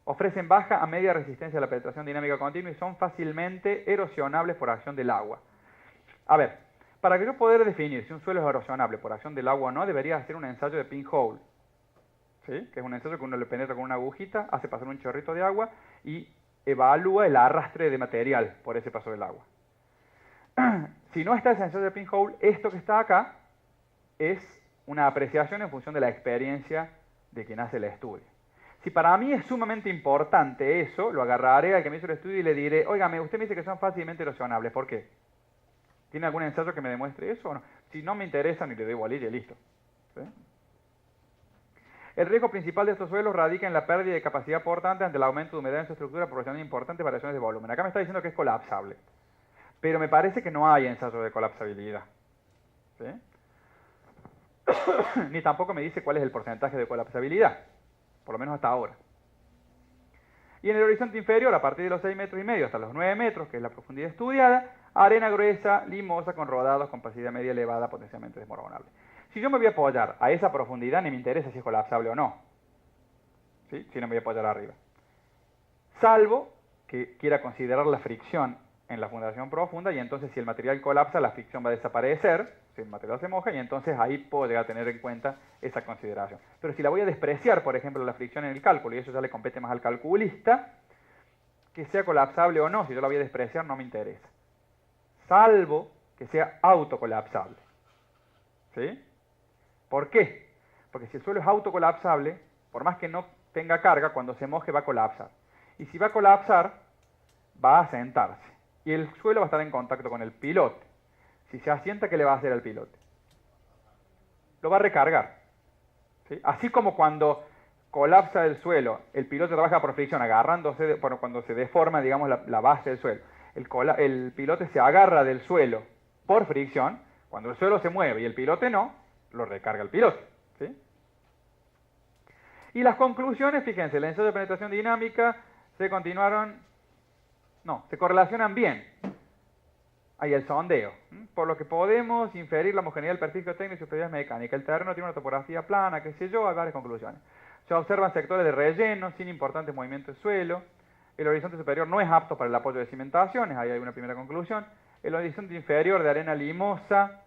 Ofrecen baja a media resistencia a la penetración dinámica continua y son fácilmente erosionables por acción del agua. A ver, para que yo pueda definir si un suelo es erosionable por acción del agua o no, debería hacer un ensayo de pinhole, ¿sí? Que es un ensayo que uno le penetra con una agujita, hace pasar un chorrito de agua y evalúa el arrastre de material por ese paso del agua. Si no está ese ensayo de pinhole, esto que está acá es una apreciación en función de la experiencia de quien hace el estudio. Si para mí es sumamente importante eso, lo agarraré al que me hizo el estudio y le diré, óigame, usted me dice que son fácilmente erosionables, ¿por qué? ¿Tiene algún ensayo que me demuestre eso o no? Si no me interesa, ni le doy bolilla y listo. ¿Sí? El riesgo principal de estos suelos radica en la pérdida de capacidad portante ante el aumento de humedad en su estructura proporcionando importantes variaciones de volumen. Acá me está diciendo que es colapsable, pero me parece que no hay ensayo de colapsabilidad. ¿Sí? Ni tampoco me dice cuál es el porcentaje de colapsabilidad, por lo menos hasta ahora. Y en el horizonte inferior, a partir de los 6,5 metros hasta los 9 metros, que es la profundidad estudiada, arena gruesa, limosa, con rodados, con capacidad media elevada, potencialmente desmoronable. Si yo me voy a apoyar a esa profundidad, ni me interesa si es colapsable o no. ¿Sí? Si no me voy a apoyar arriba. Salvo que quiera considerar la fricción en la fundación profunda, y entonces si el material colapsa, la fricción va a desaparecer, si el material se moja, y entonces ahí puedo llegar a tener en cuenta esa consideración. Pero si la voy a despreciar, por ejemplo, la fricción en el cálculo, y eso ya le compete más al calculista, que sea colapsable o no, si yo la voy a despreciar, no me interesa. Salvo que sea autocolapsable. ¿Sí? ¿Por qué? Porque si el suelo es autocolapsable, por más que no tenga carga, cuando se moje va a colapsar. Y si va a colapsar, va a sentarse. Y el suelo va a estar en contacto con el pilote. Si se asienta, ¿qué le va a hacer al pilote? Lo va a recargar. ¿Sí? Así como cuando colapsa el suelo, el pilote trabaja por fricción, agarrándose, cuando se deforma, digamos, la base del suelo. El pilote se agarra del suelo por fricción. Cuando el suelo se mueve y el pilote no, lo recarga el pilote. ¿Sí? Y las conclusiones, fíjense, el ensayo de penetración dinámica se correlacionan bien. Hay el sondeo, por lo que podemos inferir la homogeneidad del perfil geotécnico y sus propiedades mecánicas. El terreno tiene una topografía plana, qué sé yo, hay varias conclusiones. Se observan sectores de relleno sin importantes movimientos de suelo. El horizonte superior no es apto para el apoyo de cimentaciones, ahí hay una primera conclusión. El horizonte inferior de arena limosa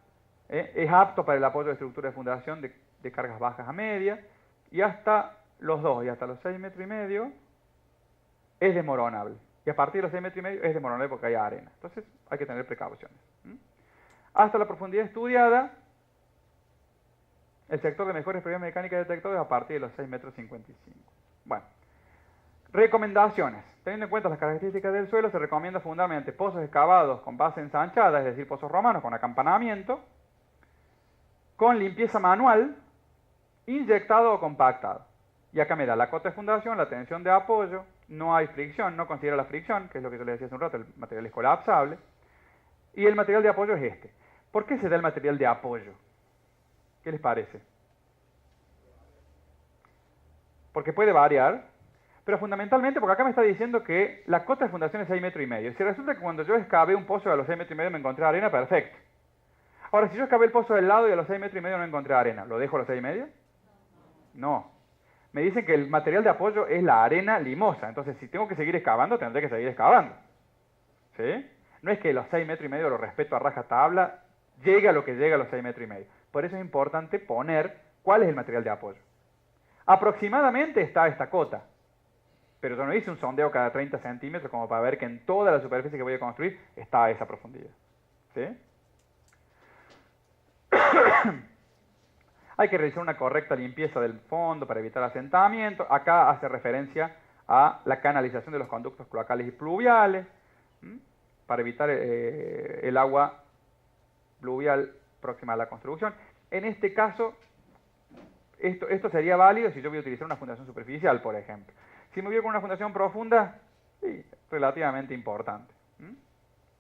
es apto para el apoyo de estructura de fundación de cargas bajas a medias. Y hasta los 2 y hasta los 6,5 metros es desmoronable. Y a partir de los 6,5 metros es desmoronable porque hay arena. Entonces hay que tener precauciones. Hasta la profundidad estudiada, el sector de mejores propiedades mecánicas detectados es a partir de los 6,55 metros. Bueno, recomendaciones. Teniendo en cuenta las características del suelo, se recomienda fundamentalmente pozos excavados con base ensanchada, es decir, pozos romanos con acampanamiento, con limpieza manual, inyectado o compactado. Y acá me da la cota de fundación, la tensión de apoyo, no hay fricción, no considera la fricción, que es lo que yo le decía hace un rato, el material es colapsable. Y el material de apoyo es este. ¿Por qué se da el material de apoyo? ¿Qué les parece? Porque puede variar, pero fundamentalmente porque acá me está diciendo que la cota de fundación es 6,5 metros. Si resulta que cuando yo excavé un pozo a los 6,5 metros me encontré arena, perfecto. Ahora, si yo excavé el pozo del lado y a los 6,5 metros no encontré arena, ¿lo dejo a los 6,5 metros? No. Me dicen que el material de apoyo es la arena limosa. Entonces, si tengo que seguir excavando, tendré que seguir excavando. ¿Sí? No es que los 6,5 metros lo respeto a rajatabla, llegue a lo que llega a los 6,5 metros. Por eso es importante poner cuál es el material de apoyo. Aproximadamente está esta cota. Pero yo no hice un sondeo cada 30 centímetros como para ver que en toda la superficie que voy a construir está a esa profundidad. ¿Sí? Hay que realizar una correcta limpieza del fondo para evitar asentamiento. Acá hace referencia a la canalización de los conductos cloacales y pluviales, para evitar el agua pluvial próxima a la construcción. En este caso, esto sería válido si yo voy a utilizar una fundación superficial, por ejemplo. Si me voy con una fundación profunda, sí, relativamente importante.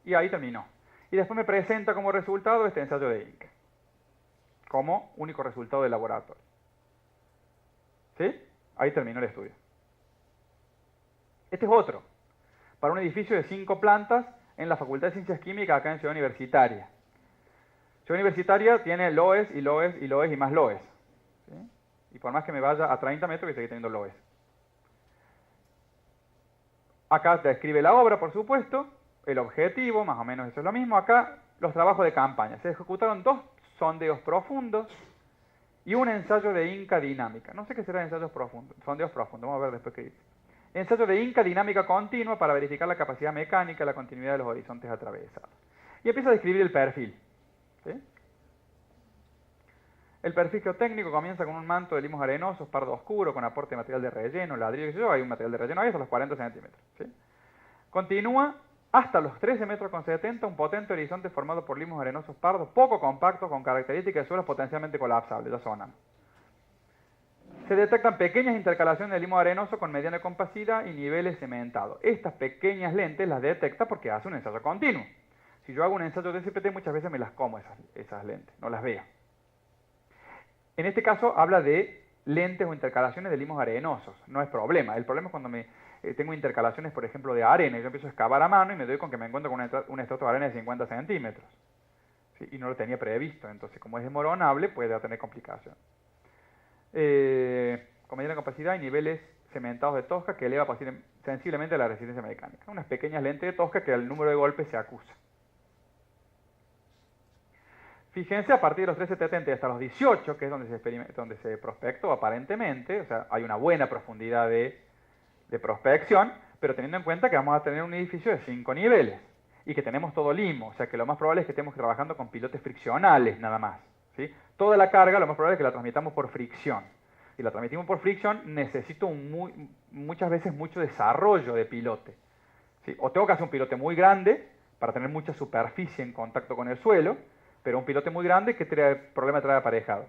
Y ahí terminó. Y después me presenta como resultado este ensayo de Inca, como único resultado del laboratorio. ¿Sí? Ahí terminó el estudio. Este es otro, para un edificio de 5 plantas en la Facultad de Ciencias Químicas acá en Ciudad Universitaria. Ciudad Universitaria tiene LOES y LOES y LOES y más LOES. ¿Sí? Y por más que me vaya a 30 metros, voy a seguir teniendo LOES. Acá describe la obra, por supuesto, el objetivo, más o menos eso es lo mismo. Acá los trabajos de campaña. Se ejecutaron 2 sondeos profundos y un ensayo de Inca dinámica. No sé qué será ensayos profundos, sondeos profundos, vamos a ver después qué dice. Ensayo de Inca dinámica continua para verificar la capacidad mecánica, la continuidad de los horizontes atravesados. Y empieza a describir el perfil. ¿Sí? El perfil geotécnico comienza con un manto de limos arenosos, pardo oscuro, con aporte de material de relleno, ladrillo, qué sé yo, hay un material de relleno ahí hasta los 40 centímetros. ¿Sí? Continúa hasta los 13 metros con 70, un potente horizonte formado por limos arenosos pardos, poco compactos, con características de suelos potencialmente colapsables, ya sonan. Se detectan pequeñas intercalaciones de limo arenoso con mediana compacidad y niveles cementados. Estas pequeñas lentes las detecta porque hace un ensayo continuo. Si yo hago un ensayo de SPT, muchas veces me las como esas lentes, no las veo. En este caso habla de lentes o intercalaciones de limos arenosos, no es problema. El problema es cuando tengo intercalaciones, por ejemplo, de arena, y yo empiezo a excavar a mano y me doy con que me encuentro con un estrato de arena de 50 centímetros. ¿Sí? Y no lo tenía previsto, entonces como es desmoronable puede tener complicaciones. Con mediana capacidad y niveles cementados de tosca que eleva sensiblemente la resistencia mecánica. Unas pequeñas lentes de tosca que el número de golpes se acusa. Fíjense, a partir de los 1370 hasta los 18, que es donde se prospectó aparentemente, o sea, hay una buena profundidad de prospección, pero teniendo en cuenta que vamos a tener un edificio de 5 niveles y que tenemos todo limo, o sea que lo más probable es que estemos trabajando con pilotes friccionales nada más. ¿Sí? Toda la carga lo más probable es que la transmitamos por fricción. Si la transmitimos por fricción, necesito muchas veces mucho desarrollo de pilote. ¿Sí? O tengo que hacer un pilote muy grande para tener mucha superficie en contacto con el suelo, pero un pilote muy grande, ¿qué problema trae aparejado?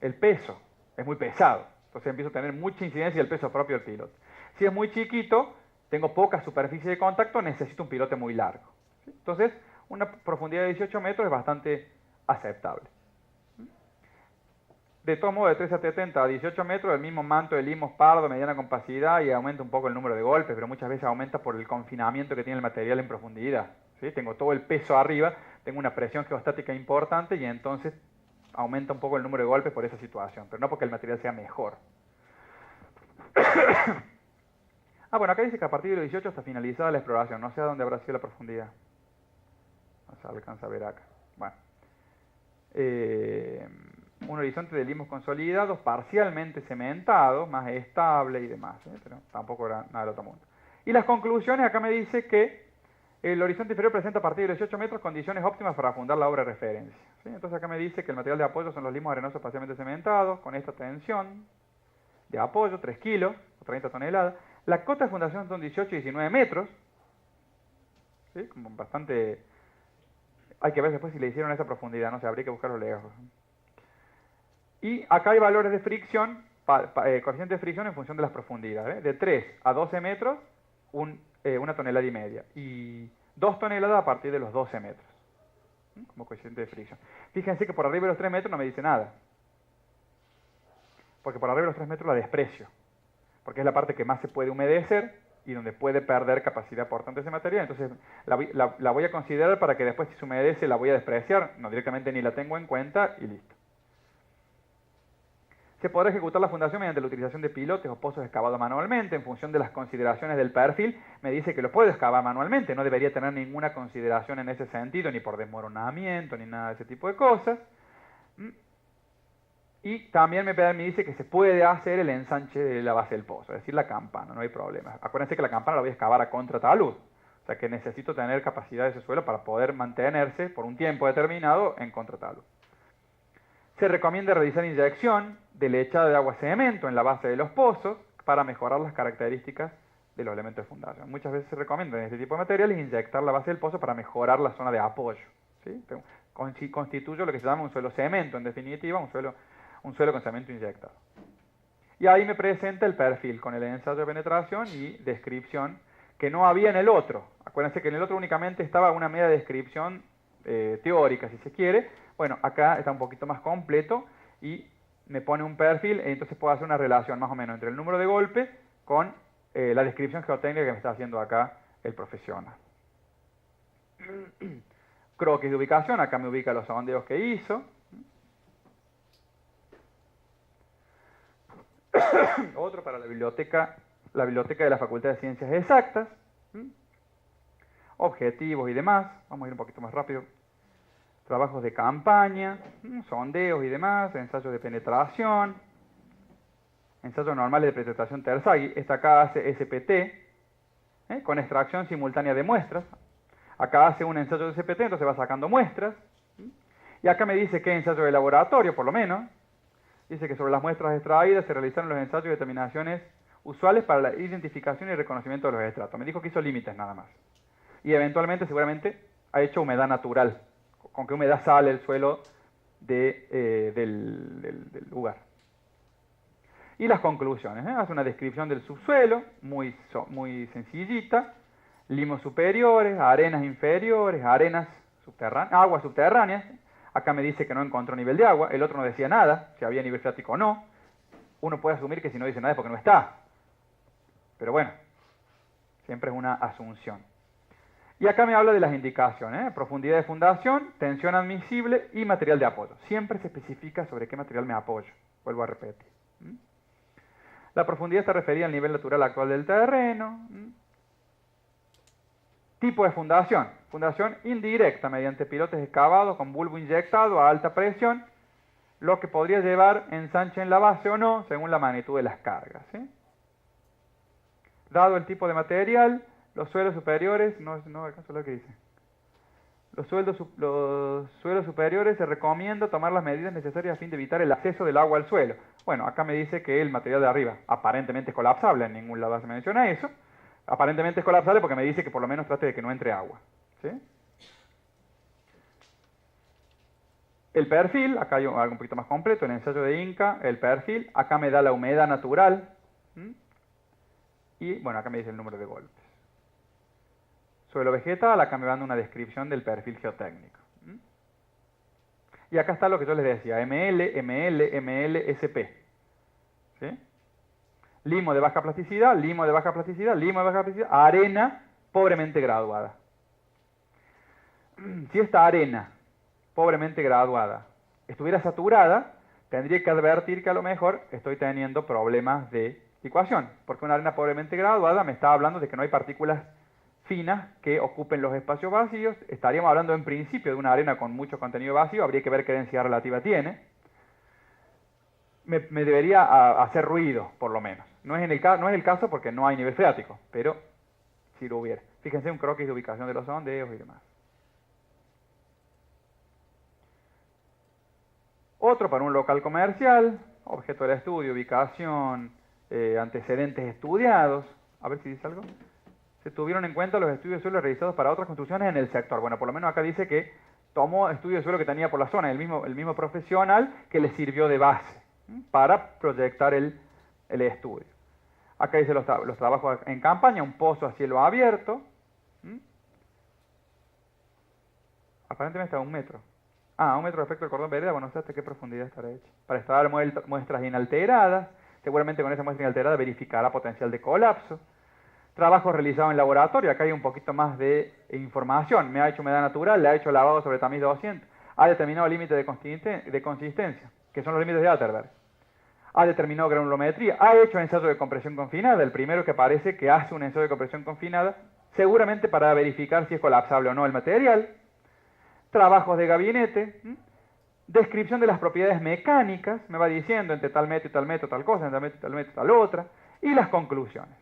El peso. Es muy pesado. Entonces empiezo a tener mucha incidencia del peso propio del pilote. Si es muy chiquito, tengo poca superficie de contacto, necesito un pilote muy largo. ¿Sí? Entonces, una profundidad de 18 metros es bastante aceptable. De todos modos, de 13 a 70 a 18 metros, el mismo manto de limos pardo, mediana compacidad, y aumenta un poco el número de golpes, pero muchas veces aumenta por el confinamiento que tiene el material en profundidad. ¿Sí? Tengo todo el peso arriba, tengo una presión geostática importante y entonces aumenta un poco el número de golpes por esa situación, pero no porque el material sea mejor. Bueno, acá dice que a partir de los 18 está finalizada la exploración, no sé a dónde habrá sido la profundidad. No se alcanza a ver acá. Bueno. Un horizonte de limos consolidados, parcialmente cementados, más estable y demás, pero tampoco era nada del otro mundo. Y las conclusiones, acá me dice que el horizonte inferior presenta a partir de 18 metros condiciones óptimas para fundar la obra de referencia. ¿Sí? Entonces acá me dice que el material de apoyo son los limos arenosos parcialmente cementados, con esta tensión de apoyo, 3 kilos, o 30 toneladas. La cota de fundación son 18 y 19 metros, ¿sí? Como bastante... Hay que ver después si le hicieron esa profundidad, no sé, habría que buscarlo lejos. Y acá hay valores de fricción, coeficiente de fricción en función de las profundidades. De 3 a 12 metros, una tonelada y media. Y 2 toneladas a partir de los 12 metros. Como coeficiente de fricción. Fíjense que por arriba de los 3 metros no me dice nada. Porque por arriba de los 3 metros la desprecio. Porque es la parte que más se puede humedecer y donde puede perder capacidad portante ese material. Entonces la voy a considerar para que después si se humedece la voy a despreciar. No, directamente ni la tengo en cuenta y listo. Se podrá ejecutar la fundación mediante la utilización de pilotes o pozos excavados manualmente. En función de las consideraciones del perfil, me dice que lo puedo excavar manualmente. No debería tener ninguna consideración en ese sentido, ni por desmoronamiento, ni nada de ese tipo de cosas. Y también me dice que se puede hacer el ensanche de la base del pozo, es decir, la campana, no hay problema. Acuérdense que la campana la voy a excavar a contratalud. O sea que necesito tener capacidad de ese suelo para poder mantenerse por un tiempo determinado en contratalud. Se recomienda realizar inyección de lechada de agua cemento en la base de los pozos para mejorar las características de los elementos de fundación. Muchas veces se recomienda en este tipo de materiales inyectar la base del pozo para mejorar la zona de apoyo, ¿sí? Constituye lo que se llama un suelo cemento, en definitiva, un suelo con cemento inyectado. Y ahí me presenta el perfil con el ensayo de penetración y descripción que no había en el otro. Acuérdense que en el otro únicamente estaba una media descripción teórica, si se quiere. Bueno, acá está un poquito más completo y me pone un perfil, entonces puedo hacer una relación más o menos entre el número de golpes con la descripción geotécnica que me está haciendo acá el profesional. Croquis de ubicación, acá me ubica los sondeos que hizo. Otro para la biblioteca de la Facultad de Ciencias Exactas. Objetivos y demás. Vamos a ir un poquito más rápido. Trabajos de campaña, sondeos y demás, ensayos de penetración, ensayos normales de penetración Terzaghi. Esta acá hace SPT, con extracción simultánea de muestras. Acá hace un ensayo de SPT, entonces va sacando muestras. Y acá me dice que ensayo de laboratorio, por lo menos. Dice que sobre las muestras extraídas se realizaron los ensayos y determinaciones usuales para la identificación y reconocimiento de los estratos. Me dijo que hizo límites nada más. Y eventualmente, seguramente, ha hecho humedad natural. Con qué humedad sale el suelo del lugar. Y las conclusiones. Hace una descripción del subsuelo, muy sencillita. Limos superiores, arenas inferiores, aguas subterráneas. Acá me dice que no encontró nivel de agua. El otro no decía nada, si había nivel freático o no. Uno puede asumir que si no dice nada es porque no está. Pero bueno, siempre es una asunción. Y acá me habla de las indicaciones, profundidad de fundación, tensión admisible y material de apoyo. Siempre se especifica sobre qué material me apoyo. Vuelvo a repetir. La profundidad está referida al nivel natural actual del terreno. Tipo de fundación. Fundación indirecta mediante pilotes excavados con bulbo inyectado a alta presión, lo que podría llevar ensanche en la base o no, según la magnitud de las cargas. Dado el tipo de material, los suelos superiores, ¿acaso lo que dice? Los suelos superiores se recomienda tomar las medidas necesarias a fin de evitar el acceso del agua al suelo. Bueno, acá me dice que el material de arriba aparentemente es colapsable, en ningún lado se menciona eso. Aparentemente es colapsable porque me dice que por lo menos trate de que no entre agua. ¿Sí? El perfil, acá hay algo un poquito más completo, el ensayo de Inca, el perfil, acá me da la humedad natural. Y bueno, acá me dice el número de golpes. Suelo vegetal, acá me van una descripción del perfil geotécnico. Y acá está lo que yo les decía, ML, ML, ML, SP. ¿Sí? Limo de baja plasticidad, limo de baja plasticidad, limo de baja plasticidad, arena pobremente graduada. Si esta arena pobremente graduada estuviera saturada, tendría que advertir que a lo mejor estoy teniendo problemas de licuación, porque una arena pobremente graduada me está hablando de que no hay partículas finas que ocupen los espacios vacíos. Estaríamos hablando en principio de una arena con mucho contenido vacío, habría que ver qué densidad relativa tiene. Me debería hacer ruido, por lo menos. No es el caso porque no hay nivel freático, pero si lo hubiera. Fíjense un croquis de ubicación de los sondeos y demás. Otro para un local comercial, objeto del estudio, ubicación, antecedentes estudiados. A ver si dice algo. Se tuvieron en cuenta los estudios de suelo realizados para otras construcciones en el sector. Bueno, por lo menos acá dice que tomó estudios de suelo que tenía por la zona, el mismo profesional que le sirvió de base para proyectar el estudio. Acá dice los trabajos en campaña, un pozo a cielo abierto. Aparentemente a 1 metro. A 1 metro respecto al cordón vereda, bueno, no sé hasta qué profundidad estará hecho. Para extraer muestras inalteradas, seguramente con esa muestra inalterada verificará potencial de colapso. Trabajos realizados en laboratorio, acá hay un poquito más de información. Me ha hecho humedad natural, le ha hecho lavado sobre tamiz 200. Ha determinado límites de consistencia, que son los límites de Atterberg. Ha determinado granulometría. Ha hecho ensayo de compresión confinada, el primero que parece que hace un ensayo de compresión confinada, seguramente para verificar si es colapsable o no el material. Trabajos de gabinete. Descripción de las propiedades mecánicas, me va diciendo entre tal metro y tal metro tal cosa, entre tal metro y tal metro tal otra. Y las conclusiones.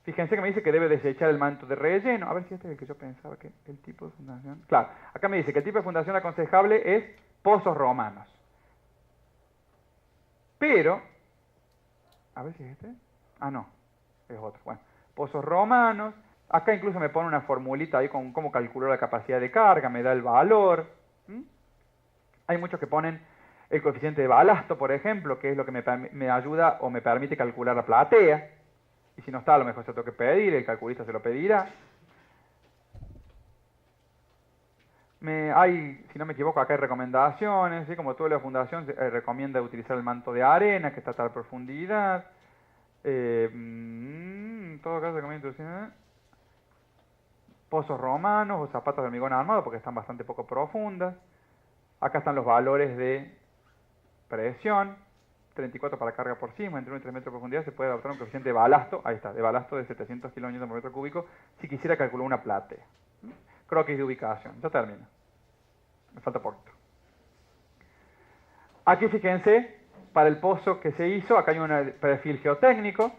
Fíjense que me dice que debe desechar el manto de relleno. A ver si este es el que yo pensaba que el tipo de fundación. Claro, acá me dice que el tipo de fundación aconsejable es pozos romanos. Pero, a ver si es este. Ah, no, es otro. Bueno, pozos romanos. Acá incluso me pone una formulita ahí con cómo calcular la capacidad de carga, me da el valor. ¿Mm? Hay muchos que ponen el coeficiente de balasto, por ejemplo, que es lo que me ayuda o me permite calcular la platea. Y si no está, a lo mejor se lo tengo que pedir, el calculista se lo pedirá. Si no me equivoco, acá hay recomendaciones, ¿sí? Como toda la fundación recomienda utilizar el manto de arena, que está a tal profundidad. En todo caso, recomiendo pozos romanos o zapatos de hormigón armado, porque están bastante poco profundas. Acá están los valores de presión, 34 para carga por sismo, entre 1 y 3 metros de profundidad se puede adoptar un coeficiente de balasto, ahí está, de balasto de 700 kN por metro cúbico, si quisiera calcular una platea. Croquis de ubicación, ya termino. Me falta poquito. Aquí fíjense, para el pozo que se hizo, acá hay un perfil geotécnico,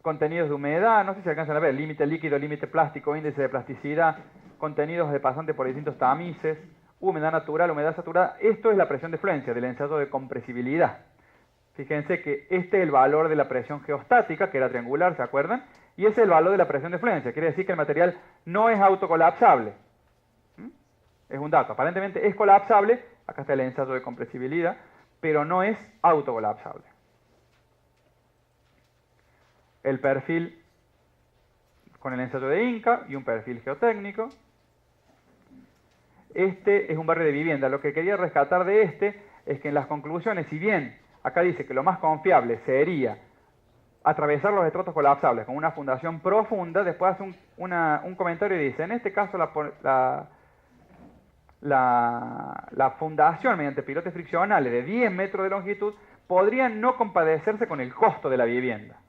contenidos de humedad, no sé si alcanzan a ver, límite líquido, límite plástico, índice de plasticidad, contenidos de pasante por distintos tamices, humedad natural, humedad saturada. Esto es la presión de fluencia del ensayo de compresibilidad. Fíjense que este es el valor de la presión geostática, que era triangular, ¿se acuerdan? Y ese es el valor de la presión de fluencia. Quiere decir que el material no es autocolapsable. Es un dato. Aparentemente es colapsable, acá está el ensayo de compresibilidad, pero no es autocolapsable. El perfil con el ensayo de Inca y un perfil geotécnico. Este es un barrio de vivienda. Lo que quería rescatar de este es que en las conclusiones, si bien acá dice que lo más confiable sería atravesar los estratos colapsables con una fundación profunda, después hace un comentario y dice, en este caso la fundación mediante pilotes friccionales de 10 metros de longitud podría no compadecerse con el costo de la vivienda.